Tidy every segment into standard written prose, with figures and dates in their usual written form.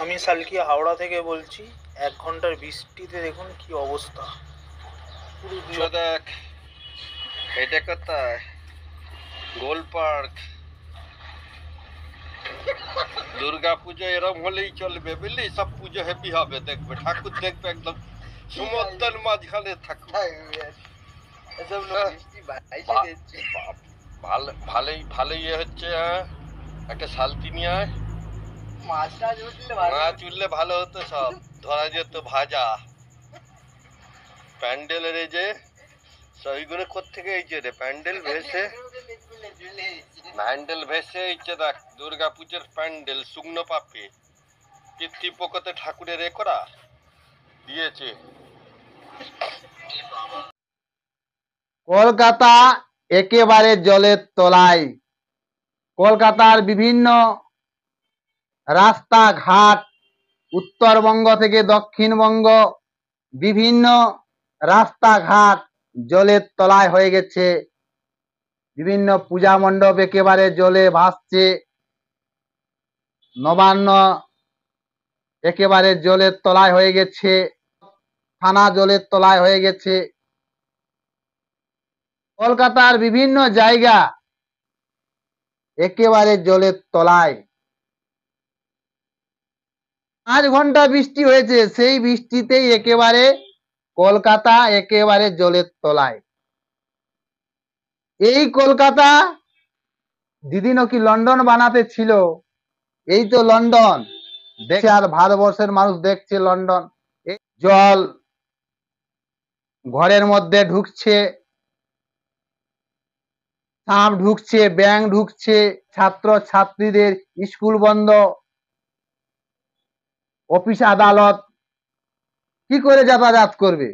আমি সালকিয়া হাওড়া থেকে বলছি। 1 ঘন্টার বৃষ্টিতে দেখুন কি অবস্থা। দেখ এটা কোথায়? গোল পার্ক। দুর্গা পুজো এরম হলেই চলবে বুঝলি, সব পুজো হেভি হবে, দেখবে ঠাকুর দেখবে একদম সমুদ্রের মাঝখানে ঠাকুর। ভালোই হচ্ছে। একটা শালতি নিয়ে আয়, মাছ উঠলে ভালো হতো, সব ধরা যেত ভাজা। প্যান্ডেলের এই যে সইগুলো কোত্থেকে এইছে রে, প্যান্ডেল ভেসে এইছে দেখ, দুর্গা পুজোর প্যান্ডেল শুকনো পাপে পিতৃপক্ষতে ঠাকুরের এ করা দিয়েছে। কলকাতা একেবারে জলের তলায়। কলকাতার বিভিন্ন রাস্তাঘাট, উত্তরবঙ্গ থেকে দক্ষিণবঙ্গ, বিভিন্ন রাস্তাঘাট জলের তলায় হয়ে গেছে। বিভিন্ন পূজা মণ্ডপ একেবারে জলে ভাসছে। নবান্ন একেবারে জলের তলায় হয়ে গেছে। থানা জলের তলায় হয়ে গেছে। কলকাতার বিভিন্ন জায়গা একেবারে জলের তলায়। 5 ঘন্টা বৃষ্টি হয়েছে, সেই বৃষ্টিতেই একেবারে কলকাতা একেবারে জলের তলায়। এই কলকাতা দিদি নাকি লন্ডন বানাতে ছিল। এই তো লন্ডন দেখছে, আর ভারতবর্ষের মানুষ দেখছে লন্ডন। জল ঘরের মধ্যে ঢুকছে, সাপ ঢুকছে, ব্যাঙ ঢুকছে, ছাত্র ছাত্রীদের স্কুল বন্ধ, অফিস আদালত কি করে যাতায়াত করবে?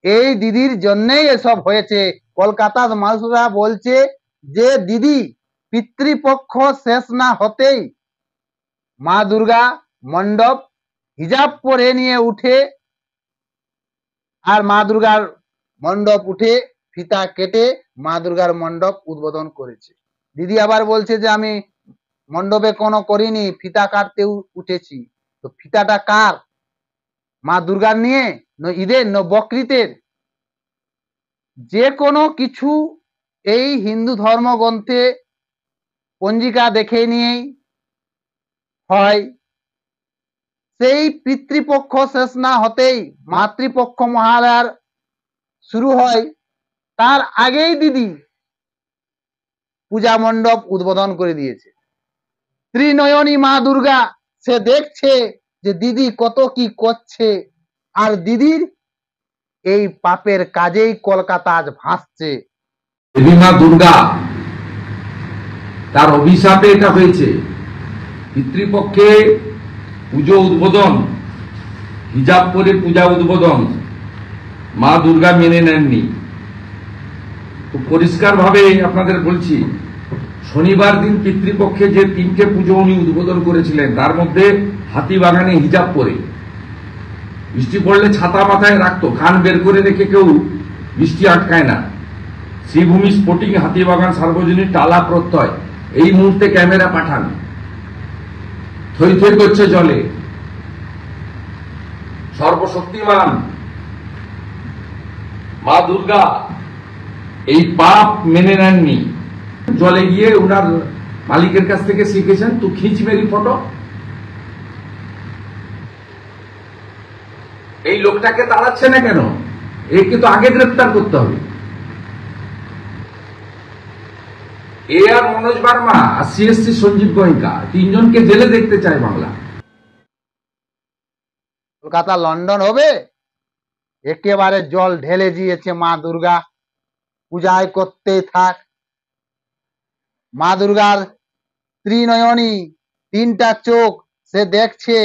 এই দিদির জন্যই এসব হয়েছে। কলকাতার মানুষরা বলছে যে দিদি পিতৃপক্ষ শেষ না হতেই মা দুর্গা মণ্ডপ হিজাব পরে নিয়ে উঠে, আর মা দুর্গার মণ্ডপ উঠে ফিতা কেটে মা দুর্গার মণ্ডপ উদ্বোধন করেছে। দিদি আবার বলছে যে আমি মণ্ডপে কোনো করিনি, ফিতা কাটতে উঠেছি। তো ফিতাটা কার? মা দুর্গার নিয়ে, না ঈদের, না বকরিতের? যে কোনো কিছু এই হিন্দু ধর্মগ্রন্থে পঞ্জিকা দেখে নিয়েই হয়। সেই পিতৃপক্ষ শেষ না হতেই মাতৃপক্ষ মহালয়ার শুরু হয়, তার আগেই দিদি পূজা মণ্ডপ উদ্বোধন করে দিয়েছে। ত্রিনয়নী মা দুর্গা সে দেখছে যে দিদি কত কি করছে, আর দিদির এই পাপের কাজেই কলকাতা আজ ভাসছে। দেবী মা দুর্গা তার অভিশাপে এটা হয়েছে। পিতৃপক্ষে পুজো উদ্বোধন, হিজাব পরে পূজা উদ্বোধন মা দুর্গা মেনে নেননি। তো পরিষ্কার ভাবে আপনাদের বলছি, শনিবার দিন পিতৃপক্ষে যে 3টে পুজো উনি উদ্বোধন করেছিলেন, তার মধ্যে হাতিবাগানে হিজাব পরে, বৃষ্টি পড়লে ছাতা মাথায় রাখতো, কান বের করে রেখে কেউ বৃষ্টি আটকায় না। শ্রীভূমি স্পোর্টিং হাতিবাগান সার্বজনীন টালা প্রত্যয়, এই মুহূর্তে ক্যামেরা পাঠান, থই থই করছে জলে। সর্বশক্তিমান মা দুর্গা এই পাপ মেনে নেননি। জলে গিয়ে উনার মালিকের কাছ থেকে শিখেছেন, তো খিঁচ মেরি ফটো। এই লোকটাকে তাড়াচ্ছে না কেন? একে তো আগে গ্রেফতার করতে হবে। এ আর মনোজ বার্মা আর সিএসসি সঞ্জীব গোয়েঙ্কা 3জনকে জেলে দেখতে চায় বাংলা। কলকাতা লন্ডন হবে? একেবারে জল ঢেলে দিয়েছে মা দুর্গা। পূজায় করতে থাক। মা দুর্গার ত্রিনয়নী, 3টা চোখ, সে দেখছে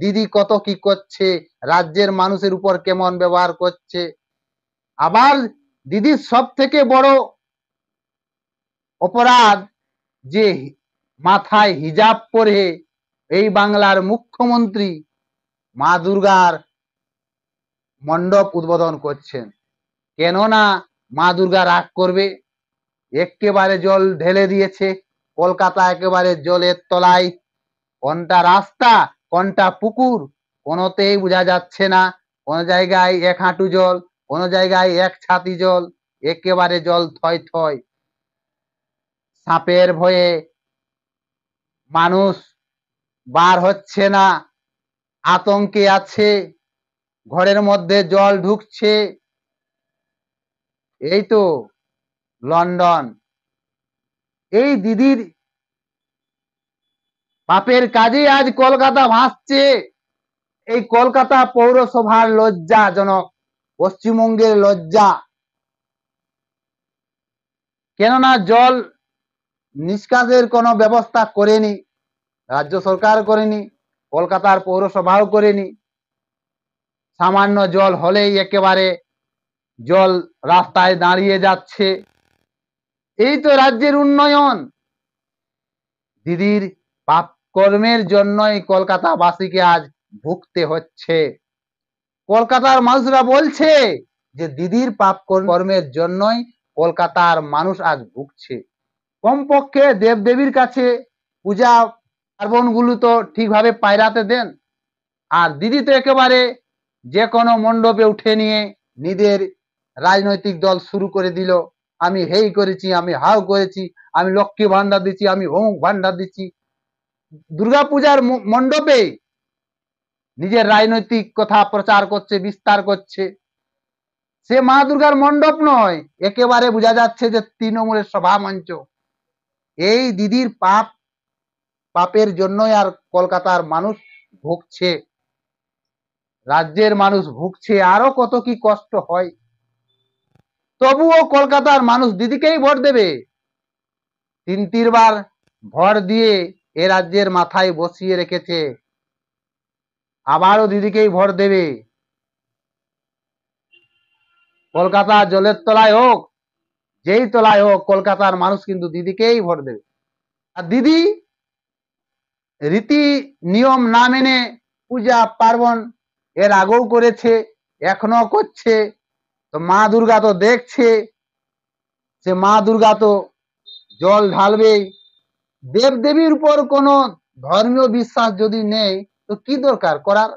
দিদি কত কি করছে, রাজ্যের মানুষের উপর কেমন ব্যবহার করছে। আবার দিদির সব থেকে বড় অপরাধ যে মাথায় হিজাব পরে এই বাংলার মুখ্যমন্ত্রী মা দুর্গার মণ্ডপ উদ্বোধন করছেন। কেননা মা দুর্গা রাগ করবে, একেবারে জল ঢেলে দিয়েছে কলকাতা একেবারে জলের তলায়। কোনটা রাস্তা কোনটা পুকুর কোনোতেই বোঝা যাচ্ছে না। কোনো জায়গায় এক হাঁটু জল, কোনো জায়গায় এক ছাতি জল, একেবারে জল থই থই। সাপের ভয়ে মানুষ বার হচ্ছে না, আতঙ্কে আছে, ঘরের মধ্যে জল ঢুকছে। এই তো লন্ডন, এই দিদির বাপের কাজে আজ কলকাতা ভাসছে। এই কলকাতা পৌরসভার লজ্জাজনক, পশ্চিমবঙ্গের লজ্জা। কেননা জল নিষ্কাশনের কোনো ব্যবস্থা করেনি, রাজ্য সরকার করেনি, কলকাতার পৌরসভাও করেনি। সামান্য জল হলেই একেবারে জল রাস্তায় দাঁড়িয়ে যাচ্ছে। এই তো রাজ্যের উন্নয়ন। দিদির পাপ কর্মের জন্যই কলকাতাবাসীকে আজ ভুগতে হচ্ছে। কলকাতার মানুষরা বলছে যে দিদির পাপ কর্মের জন্যই কলকাতার মানুষ আজ ভুগছে। কমপক্ষে দেবদেবীর কাছে পূজা পার্বণ গুলো তো ঠিকভাবে পায়রাতে দেন। আর দিদি তো একেবারে যে কোনো মণ্ডপে উঠে নিয়ে নিজের রাজনৈতিক দল শুরু করে দিল। আমি হেই করেছি, আমি হাও করেছি, আমি লক্ষ্মী ভান্ডার দিচ্ছি, আমি অমুক ভান্ডার দিচ্ছি। দুর্গাপূজার মণ্ডপে নিজের রাজনৈতিক কথা প্রচার করছে, বিস্তার করছে। সে মা দুর্গার মণ্ডপ নয়, একেবারে বোঝা যাচ্ছে যে তৃণমূলের সভা মঞ্চ। এই দিদির পাপের জন্যই আর কলকাতার মানুষ ভুগছে, রাজ্যের মানুষ ভুগছে, আরো কত কি কষ্ট হয়। তবুও কলকাতার মানুষ দিদিকেই ভোট দেবে। তিনবার ভোট দিয়ে এ রাজ্যের মাথায় বসিয়ে রেখেছে, আবারও দিদিকেই ভোট দেবে। কলকাতা জলের তলায় হোক, যেই তলায় হোক, কলকাতার মানুষ কিন্তু দিদিকেই ভোট দেবে। আর দিদি রীতি নিয়ম না মেনে পূজা পার্বণ এর আগেও করেছে, এখনো করছে। তো মা দুর্গা তো দেখছে, সে মা দুর্গা তো জল ঢালবেই। দেবদেবীর উপর কোনো ধর্মীয় বিশ্বাস যদি নেই তো কি দরকার করার,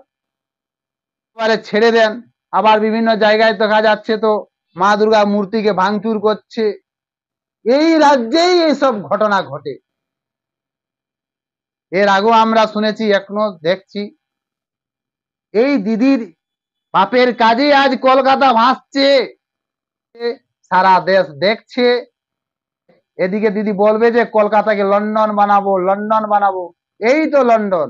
এবারে ছেড়ে দেন। আবার বিভিন্ন জায়গায় দেখা যাচ্ছে তো মা দুর্গা মূর্তিকে ভাঙচুর করছে। এই রাজ্যেই এইসব ঘটনা ঘটে। এর আগেও আমরা শুনেছি, এখনো দেখছি। এই দিদির পাপের কাজে আজ কলকাতা ভাসছে, সারা দেশ দেখছে। এদিকে দিদি বলবে যে কলকাতাকে লন্ডন বানাবো, লন্ডন বানাবো। এই তো লন্ডন।